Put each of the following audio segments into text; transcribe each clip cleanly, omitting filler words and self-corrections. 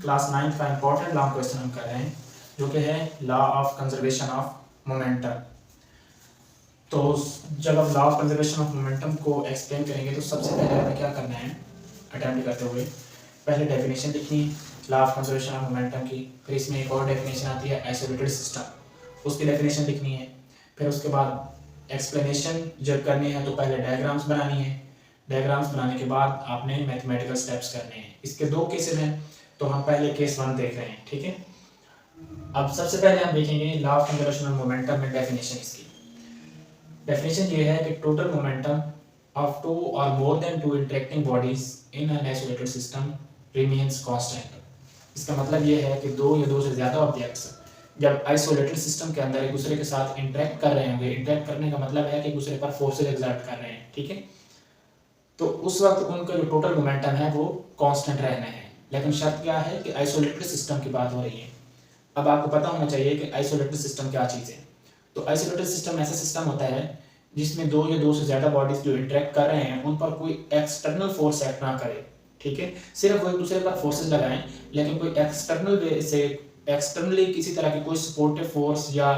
Class 9th का important long question हम कर रहे हैं जो कि है law of conservation of momentum. तो जब आप law of conservation of momentum को एक्सप्लेन करेंगे तो सबसे पहले हमें क्या करना है, अटेम्प्ट करते हुए पहले डेफिनेशन लिखनी है law of conservation of momentum की। फिर इसमें एक और डेफिनेशन आती है आइसोलेटेड सिस्टम, उसकी डेफिनेशन लिखनी है। फिर उसके बाद एक्सप्लेनेशन जब करनी है तो पहले डायग्राम्स बनानी है। डायग्राम्स बनाने के बाद आपने मैथमेटिकल स्टेप्स करने हैं। इसके दो केसेस हैं, तो हम पहले केस 1 देख रहे हैं, ठीक है। अब सबसे पहले हम देखेंगे law of conservation of momentum में डेफिनेशन। इसकी डेफिनेशन ये है कि टोटल मोमेंटम ऑफ टू और more than two interacting bodies in an isolated system remains constant. इसका मतलब ये है कि दो या दो से ज़्यादा ऑब्जेक्ट्स जब आइसोलेटेड सिस्टम के अंदर एक दूसरे के साथ इंटरेक्ट कर रहे होंगे, इंटरेक्ट करने का मतलब है कि एक दूसरे पर फोर्सेज एक्सर्ट कर रहे हैं, ठीक है, तो उस वक्त उनका जो टोटल मोमेंटम है वो कांस्टेंट रहना है। लेकिन शर्त क्या है कि आइसोलेटेड सिस्टम की बात हो रही है। अब आपको पता होना चाहिए कि आइसोलेटेड सिस्टम क्या चीज़ है। तो आइसोलेटेड सिस्टम ऐसा सिस्टम होता है जिसमें दो या दो से ज़्यादा बॉडीज जो इंटरेक्ट कर रहे हैं उन पर कोई एक्सटर्नल फोर्स एक्ट ना करे, ठीक है। सिर्फ वो एक दूसरे पर फोर्सेज लगाएं, लेकिन कोई एक्सटर्नल वे से एक्सटर्नली किसी तरह की कोई सपोर्टिव फोर्स या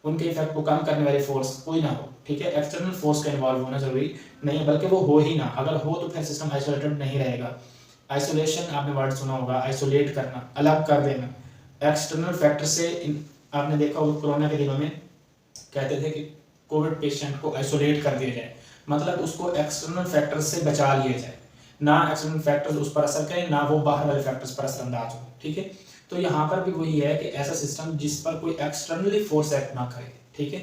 उनके इफेक्ट को कम करने वाली फोर्स कोई ना हो, ठीक है। एक्सटर्नल फोर्स का इन्वॉल्व होना जरूरी नहीं है, बल्कि वो हो ही ना। अगर हो तो फिर सिस्टम आइसोलेटेड नहीं रहेगा। आइसोलेशन आपने वर्ड सुना होगा, आइसोलेट करना, अलग कर देना एक्सटर्नल फैक्टर से। आपने देखा होगा कोरोना के दिनों में कहते थे कि कोविड पेशेंट को आइसोलेट कर दिया जाए, मतलब उसको एक्सटर्नल फैक्टर से बचा लिया जाए, ना एक्सटर्नल फैक्टर्स उस पर असर करें, ना वो बाहर वाले फैक्टर्स पर असरअंदाज हो, ठीक है। तो यहाँ पर भी वही है कि ऐसा सिस्टम जिस पर कोई एक्सटर्नली फोर्स एक्ट ना करे, ठीक है।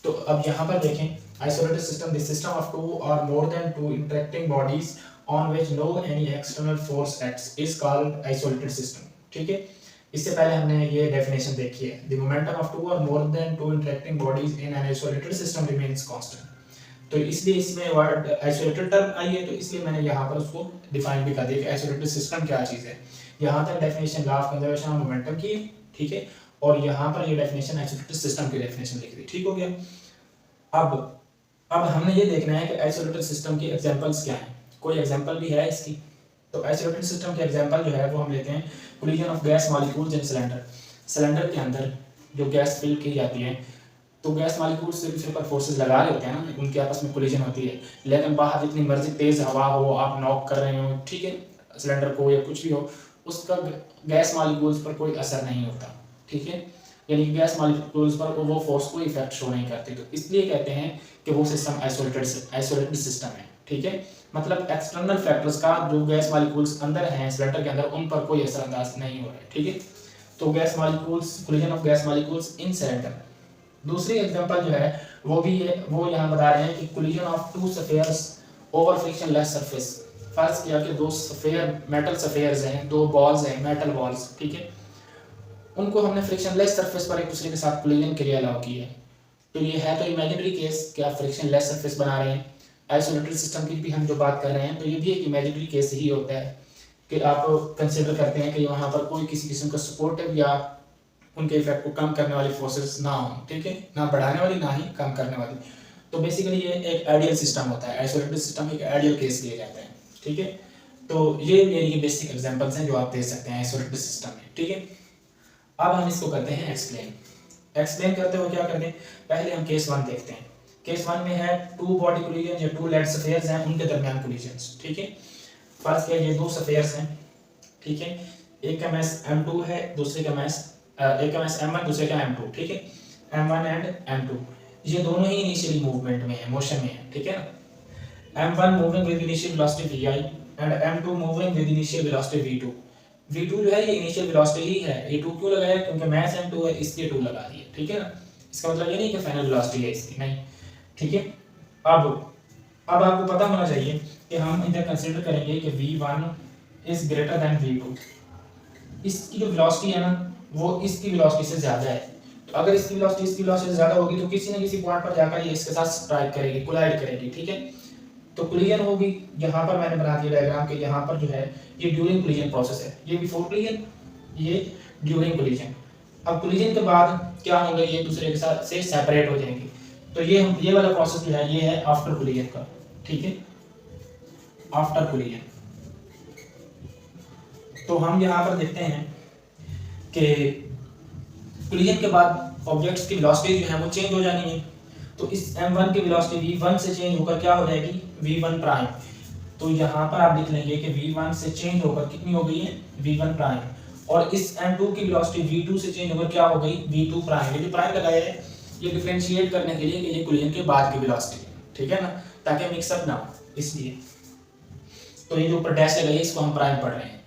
तो अब यहाँ पर देखें, isolated system the system of two और more than two interacting bodies on which no any external force acts is called isolated system, ठीक है। इससे पहले हमने ये डेफिनेशन देखी है, द मोमेंटम ऑफ टू और more than two interacting bodies in an isolated system remains constant. तो इसलिए इसमें वर्ड आइसोलेटेड टर्म आई है, तो इसलिए मैंने यहाँ पर उसको डिफाइन भी कर दिया कि आइसोलेटेड सिस्टम क्या चीज़ है। यहाँ तक definition law of conservation of momentum की, ठीक है, और यहाँ पर ये डेफिनेशन आइसोलेटेड सिस्टम की डेफिनेशन लिख दी, ठीक हो गया। अब हमने ये देखना है कि आइसोलेटेड सिस्टम की एग्जांपल्स क्या हैं। कोई एग्जांपल भी है इसकी? तो आइसोलेटेड सिस्टम के एग्जांपल जो है वो हम लेते हैं collision of gas molecules in cylinder. Cylinder के अंदर जो गैस फिल की जाती है, तो गैस मॉलिक्यूल्स एक दूसरे पर फोर्सेस लगा रहे होते हैं ना, उनके आपस में कोलिजन होती है। लेकिन बाहर जितनी मर्जी तेज हवा हो, आप नॉक कर रहे हो, ठीक है, सिलेंडर को या कुछ भी हो, उसका गैस मॉलिक्यूल्स पर कोई असर नहीं होता, ठीक है। यानी कि गैस मॉलिक्यूल्स पर वो फोर्स कोई इफेक्ट शो नहीं करते। तो इसलिए कहते हैं कि वो सिस्टम आइसोलेटेड सिस्टम है, ठीक है। मतलब एक्सटर्नल फैक्टर्स का जो गैस मॉलिक्यूल्स अंदर हैं सिलेंडर के अंदर, उन पर कोई असरअंदाज नहीं हो रहा है, ठीक है। तो gas molecules, collision of gas molecules in cylinder. दूसरी एग्जांपल जो है वो भी है, वो यहाँ बता रहे हैं कि collision of to spheres over frictionless surface. फर्ज किया कि दो स्फीयर, मेटल स्फीयर्स हैं, दो बॉल्स हैं, मेटल बॉल्स, ठीक है, उनको हमने फ्रिक्शनलेस सरफेस पर एक दूसरे के साथ कोलिजन के लिए अलाउ की है। तो ये है तो इमेजिनरी केस कि आप फ्रिक्शनलेस सरफेस बना रहे हैं। आइसोलेटेड सिस्टम की भी हम जो बात कर रहे हैं तो ये भी एक इमेजिनरी केस ही होता है कि आप कंसिडर करते हैं कि वहाँ पर कोई किसी किस्म का सपोर्टिव या उनके इफेक्ट को कम करने वाली फोर्सेस ना हो, ठीक है, ना बढ़ाने वाली ना ही कम करने वाली। तो बेसिकली ये एक आइडियल सिस्टम होता है, आइसोलेटेड सिस्टम एक आइडियल केस लिया जाता है, ठीक है। तो ये मेरी बेसिक एग्जांपल्स हैं जो आप दे सकते हैं आइसोलेटेड सिस्टम में, ठीक है। अब हम इसको करते हैं एक्सप्लेन। एक्सप्लेन करते हुए क्या करते हैं, पहले हम केस 1 देखते हैं। केस 1 में है टू बॉडी कोलिजन या टू लेड स्फीयर्स हैं, उनके दरमियान कोलिजन्स, ठीक है। फर्स्ट क्या, ये दो स्फीयर्स हैं, ठीक है, एक का मास m2 है, दूसरे का मास एक का मास m1, दूसरे का m2, ठीक है, m1 एंड m2 ये दोनों ही इनिशियली मूवमेंट में है, मोशन में है, ठीक है ना। m1 moving with initial velocity vi and m2 moving with initial velocity v2। v2 जो है ये इनिशियल वेलोसिटी ही है, ये 2 क्यों लगाया, क्योंकि मास m2 है इसलिए 2 लगा दिया, ठीक है ना। इसका मतलब ये नहीं कि फाइनल वेलोसिटी है इसकी, नहीं, ठीक है। अब आपको पता होना चाहिए कि हम इधर कंसीडर करेंगे कि v1 is greater than v2। इसकी जो वेलोसिटी है ना वो इसकी वेलोसिटी से ज्यादा है। तो अगर इसकी वेलोसिटी से ज्यादा होगी तो किसी न किसी पॉइंट पर जाकर ये इसके साथ स्ट्राइक करेगी, कोलाइड करेगी, ठीक है। तो कोलिजन होगी, यहाँ पर मैंने बना दिया डायग्राम के, यहाँ पर जो है ये ड्यूरिंग कोलिजन प्रोसेस है, ये बिफोर कोलिजन, ये ड्यूरिंग कोलिजन। अब कोलिजन के बाद क्या होंगे, ये एक दूसरे के साथ से सेपरेट हो जाएंगे। तो ये वाला प्रोसेस जो है ये है आफ्टर कोलिजन का, ठीक है, आफ्टर कोलिजन। तो हम यहाँ पर देखते हैं कि कोलिजन के बाद ऑब्जेक्ट्स की वेलोसिटी जो है वो चेंज हो जानी है। तो इस m1 की वेलोसिटी v1 से चेंज होकर क्या हो जाएगी v1 प्राइम। तो यहाँ पर आप लिख लेंगे कि v1 से चेंज होकर कितनी हो गई है v1 प्राइम, और इस m2 की वेलोसिटी v2 से चेंज होकर क्या हो गई v2 प्राइम। ये जो प्राइम लगाया है ये डिफरेंशिएट करने के लिए कि ये कोलिजन के बाद की वेलोसिटी, ठीक है ना, ताकि मिक्सअप ना हो, इसलिए तो ये जो ऊपर डैश लगाई है इसको हम प्राइम पढ़ रहे हैं।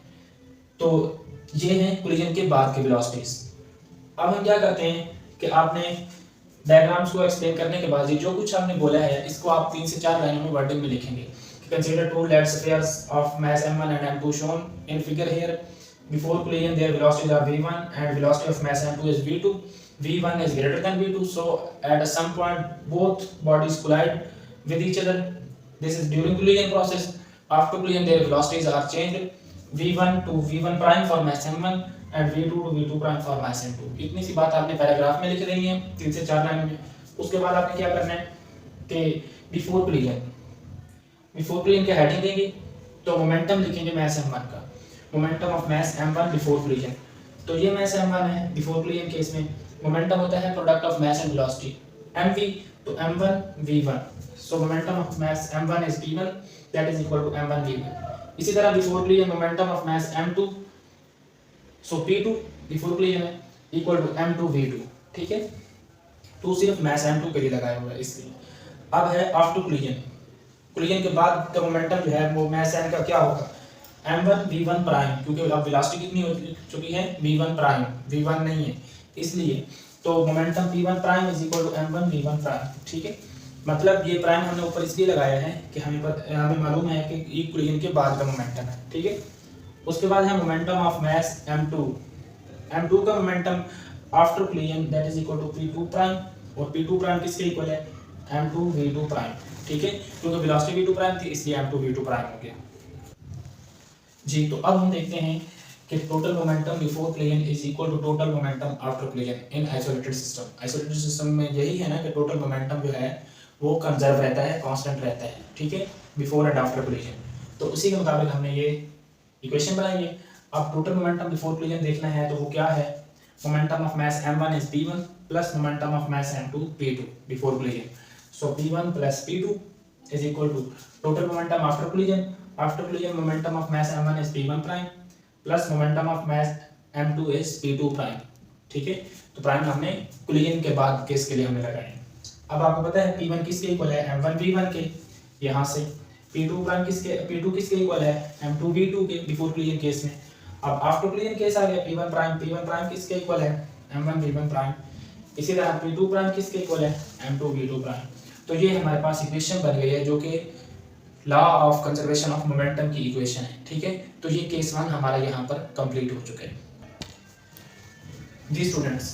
तो ये है कोलिजन के बाद की वेलोसिटीज। अब हम क्या करते हैं कि आपने डायग्राम्स को एक्सप्लेन करने के बाद जो कुछ आपने बोला है इसको आप 3 से 4 लाइनों में वर्डिंग में लिखेंगे। Consider two lead spheres of mass m1 and m2 shown in figure here before collision their velocities are v1 and velocity of mass m2 is v2, v1 is greater than v2, so at some point both bodies collide with each other. This is during collision process. After collision their velocities are changed, v1 to v1 prime for mass m1 and v2 to v2 prime for mass m2। इतनी सी बात आपने paragraph में लिख देनी है 3 से 4 line में। उसके बाद आपने क्या करना है कि बिफोर कोलिजन के हेडिंग देंगे तो मोमेंटम लिखेंगे मास m1 का, momentum of mass m1 before collision. तो ये मास m1 है बिफोर कोलिजन केस में, मोमेंटम होता है product of mass and velocity mv, तो m1 v1, so momentum of mass m1 is p1 that is equal to m1 v1। इसी तरह before collision momentum of mass m2, so p2 before collision है equal to m2 v2, ठीक है। तो सिर्फ मास m2 के लिए लगाया हुआ है इसलिए। अब है आफ्टर कोलिजन के बाद का मोमेंटम जो है वो मास m का क्या होगा m1 v1 प्राइम, क्योंकि अब वेलोसिटी कितनी हो चुकी है v1 प्राइम, v1 नहीं है इसलिए। तो momentum p1 prime is equal to m1 v1 prime, ठीक है। मतलब ये प्राइम हमने ऊपर इसलिए लगाया है कि हमें मालूम है कि ये कोलिजन के बाद का मोमेंटम है, ठीक है। उसके बाद है मोमेंटम ऑफ मास m2 का momentum after collision that is equal to p2 prime, और p2 प्राइम किसके इक्वल है m2 v2 प्राइम, ठीक है, क्योंकि वेलोसिटी v2 प्राइम थी इसलिए m2 v2 प्राइम हो गया जी। तो अब हम देखते हैं कि total momentum before collision is equal to total momentum after collision in isolated system. Isolated system में यही है ना कि टोटल मोमेंटम जो है वो कंजर्व रहता है, कांस्टेंट रहता है, ठीक है, बिफोर एंड आफ्टर कोलिजन। तो उसी के मुताबिक हमने ये इक्वेशन बनाई है। अब टोटल मोमेंटम बिफोर कोलिजन देखना है तो वो क्या है, momentum of mass m1 is p1 plus momentum of mass m2 p2 before collision, so p1 plus p2 is equal to total momentum after collision. After collision momentum of mass m1 is p1 prime plus momentum of mass m2 is p2 prime, ठीक है। तो prime हमने collision के बाद case के लिए हमने लगाए। अब आपको पता है p1 किसके इक्वल है m1 v1 के, यहाँ से p2 प्राइम p2 किसके इक्वल है m2 v2 के बिफोर कोलिजन केस में। अब आफ्टर कोलिजन केस आ गया p1 प्राइम किसके इक्वल है m1 v1 प्राइम, इसी तरह p2 प्राइम किसके इक्वल है m2 v2 प्राइम। तो ये हमारे पास इक्वेशन बन गई है जो कि law of conservation of momentum की इक्वेशन है, ठीक है। तो ये केस 1 हमारा यहाँ पर कंप्लीट हो चुका है जी स्टूडेंट्स।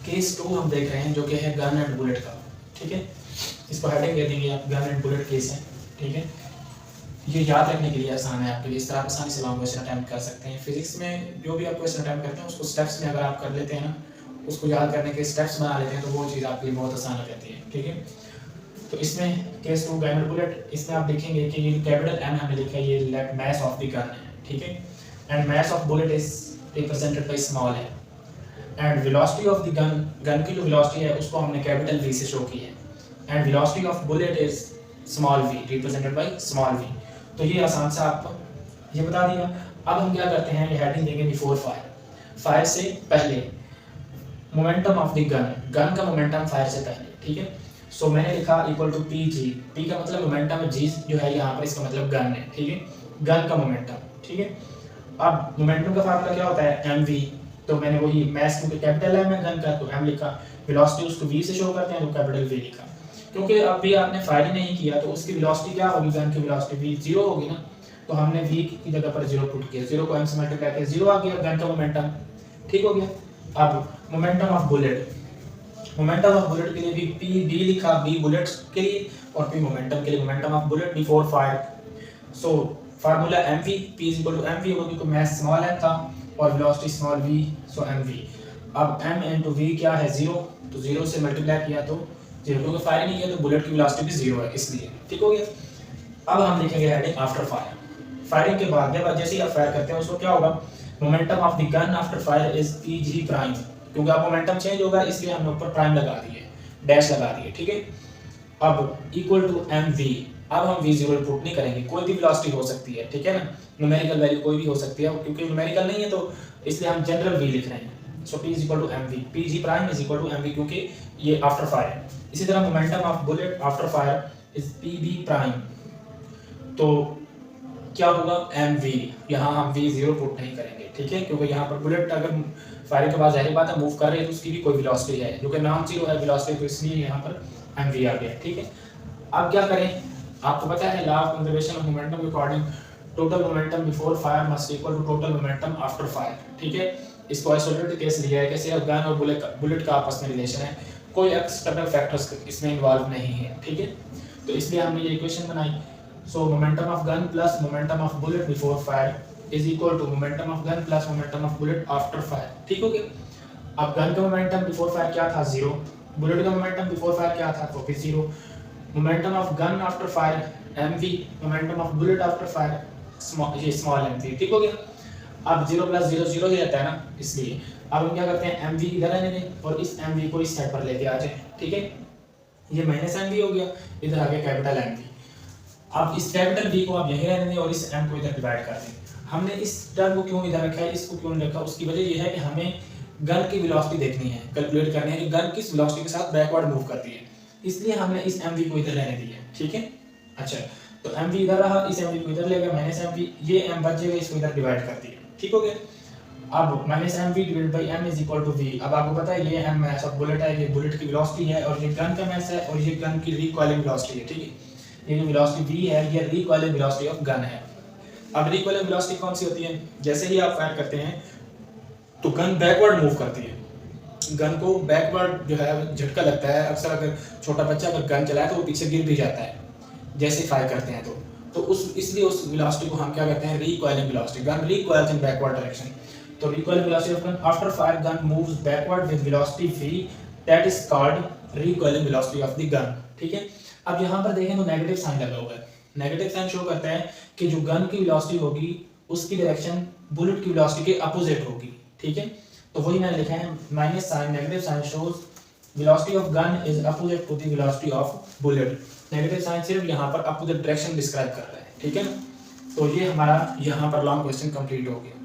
केस 2 हम देख रहे हैं जो कि है गन एंड बुलेट का, ठीक है। इसको हेडिंग दे देंगे आप, गन एंड बुलेट केस है, ठीक है। ये याद रखने के लिए आसान है आपके लिए, इस तरह आप आसानी से लॉन्ग क्वेश्चन अटेम्प्ट कर सकते हैं। फिजिक्स में जो भी आप क्वेश्चन अटेम्प्ट करते हैं उसको स्टेप्स में अगर आप कर लेते हैं ना, उसको याद करने के स्टेप्स बना लेते हैं तो वो चीज़ आपके लिए बहुत आसान हो जाती है, ठीक है। तो इसमें केस 2 गन एंड बुलेट, इसमें आप देखेंगे कि ये कैपिटल M हमने लिखा है ये मास ऑफ द गन है, ठीक है, and mass of bullet is represented by small है, and velocity of the gun की जो वेलोसिटी है उसको हमने कैपिटल V से शो की है, and velocity of bullet is small v represented by small v। तो ये आसान से आपको ये बता दिया। अब हम क्या करते हैं, ये हेडिंग देंगे बिफोर फायर से पहले मोमेंटम ऑफ द गन का मोमेंटम फायर से पहले, ठीक है। सो मैंने लिखा इक्वल टू p का मतलब मोमेंटम है, g जो है यहाँ पर इसका मतलब गन है, ठीक है, गन का मोमेंटम, ठीक है। अब मोमेंटम का फार्मूला क्या होता है mv, तो मैंने वही मास क्योंकि कैपिटल M है गन का तो m लिखा, वेलोसिटी उसको v से शो करते हैं तो कैपिटल V लिखा। क्योंकि अब भी आपने फायर ही नहीं किया तो उसकी वेलोसिटी क्या होगी, गन की वेलोसिटी v 0 होगी ना, तो हमने v की जगह पर 0 पुट किया, 0 को m से मल्टीप्लाई किया, 0 आ गया गन का मोमेंटम, ठीक हो गया। अब मोमेंटम ऑफ बुलेट के लिए भी p b लिखा, b बुलेट्स के लिए और p मोमेंटम के लिए, momentum of bullet before fire. So formula mv p mv होगी तो मास स्मॉल m था और वेलोसिटी स्मॉल v, सो mv। अब m into v क्या है 0, तो 0 से मल्टीप्लाई किया तो 0, क्योंकि फायर नहीं किया तो बुलेट की वेलोसिटी भी 0 है इसलिए, ठीक हो गया। अब हम देखेंगे हेडिंग आफ्टर फायर। फायरिंग के बाद जब जैसे ही आप फायर करते हैं उसको क्या होगा, momentum of the gun after fire is pg prime, क्योंकि अब मोमेंटम चेंज होगा इसलिए हमने ऊपर प्राइम लगा दिए, डैश लगा दिए, ठीक है। अब इक्वल टू mv, अब हम v0 इनपुट नहीं करेंगे, कोई भी वेलोसिटी हो सकती है, ठीक है ना, न्यूमेरिकल वैल्यू कोई भी हो सकती है, क्योंकि न्यूमेरिकल नहीं है तो इसलिए हम जनरल v लिख रहे हैं। So p is equal to mv, pg prime is equal to mv, क्योंकि ये आफ्टर फायर है। इसी तरह momentum of bullet after fire is pb prime, तो क्या होगा mv, यहाँ हम v0 पुट नहीं करेंगे, ठीक है, क्योंकि यहाँ पर बुलेट अगर फायरिंग के बाद जाहिर बात है मूव कर रही है तो उसकी भी कोई वेलोसिटी है, जो कि नॉन जीरो है वेलोसिटी, तो इसलिए यहाँ पर mv आ गया, ठीक है। अब क्या करें, आपको पता है law of conservation of momentum के according total momentum before fire must equal to total momentum after fire, ठीक है। इसको आइसोलेटेड केस लिया है कि सिर्फ गन और बुलेट का आपस में रिलेशन है, कोई एक्सटर्नल फैक्टर्स इसमें इन्वॉल्व नहीं है, ठीक है। तो इसलिए हमने ये इक्वेशन बनाई। So momentum of gun plus momentum of bullet before fire is equal to momentum of gun plus momentum of bullet after fire, ठीक हो गया। अब गन का मोमेंटम बिफोर फायर क्या था, 0, बुलेट का मोमेंटम बिफोर फायर क्या था, वो भी 0, momentum of gun after fire mv, momentum of bullet after fire small mv, ठीक हो गया। अब 0 + 0 0 ही रहता है ना, इसलिए अब हम क्या करते हैं mv इधर आने दें और इस mv को इस साइड पर लेके आ जाए, ठीक है। ये -mv हो गया, इधर आ गया कैपिटल mv। अब इस कैपिटल v को आप यहीं रहने दें और इस m को इधर डिवाइड कर दें। हमने इस टर्म को क्यों इधर रखा है, इसको क्यों नहीं रखा, उसकी वजह यह है कि हमें गन की वेलोसिटी देखनी है, कैलकुलेट करनी है कि गन किस वेलोसिटी के साथ बैकवर्ड मूव करती है, इसलिए हमने इस mv को इधर रहने दिया, ठीक है। अच्छा, तो mv इधर रहा, इस mv को इधर ले गया -mv, ये m बच जाएगा, इसको इधर डिवाइड कर दिया, ठीक हो गया। अब -mv divided by m is equal to v। अब आपको पता है ये m मास ऑफ बुलेट है, ये बुलेट की वेलोसिटी है, और ये गन का मास है, और ये गन की रिकॉइलिंग वेलोसिटी है, ठीक है। ये जो वेलोसिटी v है ये रिकॉइलिंग वेलोसिटी ऑफ गन है। अब रिकॉइलिंग वेलोसिटी कौन सी होती है, जैसे ही आप फायर करते हैं तो गन बैकवर्ड मूव करती है, गन को बैकवर्ड जो है झटका लगता है। अक्सर अगर छोटा बच्चा अगर गन चलाए तो वो पीछे गिर भी जाता है जैसे फायर करते हैं, तो उस इसलिए उस वेलोसिटी को हम क्या कहते हैं, recoiling velocity. Gun recoils in backward direction, तो recoiling velocity of gun after fire gun moves backward with velocity v, that is called recoiling velocity of the gun, ठीक है। अब यहाँ पर देखें तो नेगेटिव साइन लगा हुआ है, नेगेटिव साइन शो करता है कि जो गन की वेलोसिटी होगी उसकी डायरेक्शन बुलेट की वेलोसिटी के अपोजिट होगी, ठीक है। तो वही मैंने लिखा है minus sign, negative sign shows velocity of gun is opposite to the velocity of bullet. Negative sign सिर्फ यहाँ पर अपोजिट डायरेक्शन डिस्क्राइब कर रहा है, ठीक है ना। तो ये हमारा यहाँ पर लॉन्ग क्वेश्चन कंप्लीट हो गया।